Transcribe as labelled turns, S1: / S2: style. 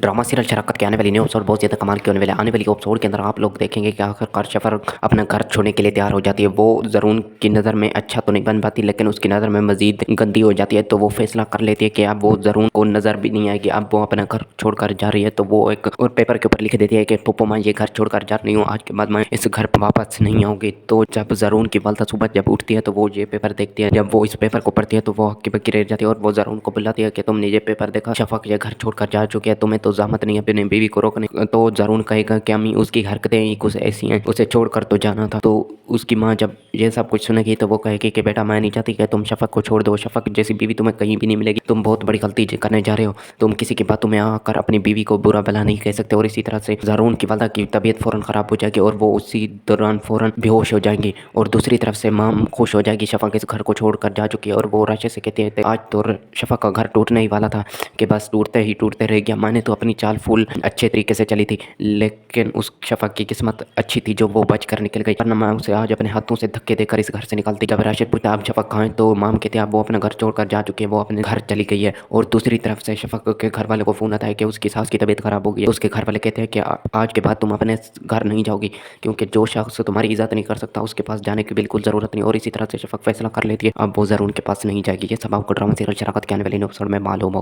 S1: Drama serial शराकत के आने वाली न्यू एपिसोड बहुत ज़्यादा कमाल के होने वाले आने वाली एपिसोड के अंदर आप लोग देखेंगे कि आखिरकार शफर अपना घर छोड़ने के लिए तैयार हो जाती है। वो ज़रून की नज़र में अच्छा तो नहीं बन पाती, लेकिन उसकी नज़र में मज़ीद गंदी हो जाती है। तो वो फैसला कर लेती है कि अब वो ज़रून को नज़र भी नहीं आएगी, अब वो अपना घर छोड़कर जा रही है। तो वो एक और पेपर के ऊपर लिख देती है कि पप्पू माँ ये घर छोड़कर जा रही हूँ, आज के बाद मैं इस घर पर वापस नहीं आऊँगी। तो जब ज़रून की वालदा सुबह जब उठती है तो वो ये पेपर देखती है। जब वो इस पेपर को पढ़ती है तो वो हक्की बक्की रह जाती है और वो ज़रून को बुलाती है कि तुमने ये पेपर देखा, शफक ये घर छोड़कर जा चुकी है, तुम्हें तो ज़हमत नहीं है अपनी बीवी को रोकने। तो ज़रून कहेगा कि अम्मी उसकी हरकतें ही कुछ ऐसी हैं, उसे छोड़कर तो जाना था। तो उसकी माँ जब ये सब कुछ सुनेगी तो वो कहेगी कि बेटा मैं नहीं चाहती कि तुम शफक को छोड़ दो, शफक जैसी बीवी तुम्हें कहीं भी नहीं मिलेगी, तुम बहुत बड़ी गलती करने जा रहे हो, तुम किसी की बातों में आकर अपनी बीवी को बुरा भला नहीं कह सकते। और इसी तरह से ज़रून की वालदा की तबीयत फ़ौरन ख़राब हो जाएगी और वो उसी दौरान फ़ौरन बेहोश हो जाएंगी। और दूसरी तरफ से माँ खुश हो जाएगी, शफक इस घर को छोड़कर जा चुकी है। और वो राशि से कहती है आज तो शफक का घर टूटने ही वाला था कि बस टूटते ही टूटते रह गया। मैंने तो अपनी चाल फूल अच्छे तरीके से चली थी, लेकिन उस शफक की किस्मत अच्छी थी जो वो बच कर निकल गई, वरना मैं उसे आज अपने हाथों से धक्के देकर इस घर से निकालती। जब राशिद पूछता आप शफक कहाँ है तो माम कहते हैं वो अपना घर छोड़कर जा चुकी है, वो अपने घर चली गई है। और दूसरी तरफ से शफक के घर वाले को फ़ोन आता है कि उसकी सास की तबीयत खराब हो गई है। उसके घर वाले कहते हैं कि आज के बाद तुम अपने घर नहीं जाओगी, क्योंकि जो शख्स तुम्हारी इज्जत नहीं कर सकता उसके पास जाने की बिल्कुल ज़रूरत नहीं। और इसी तरह से शफक फैसला कर लेती है अब वो ज़रूर उनके पास नहीं जाएगी। ये सब आपको ड्रामा सीरियल शराकत के आने वाले एपिसोड में मालूम होगा।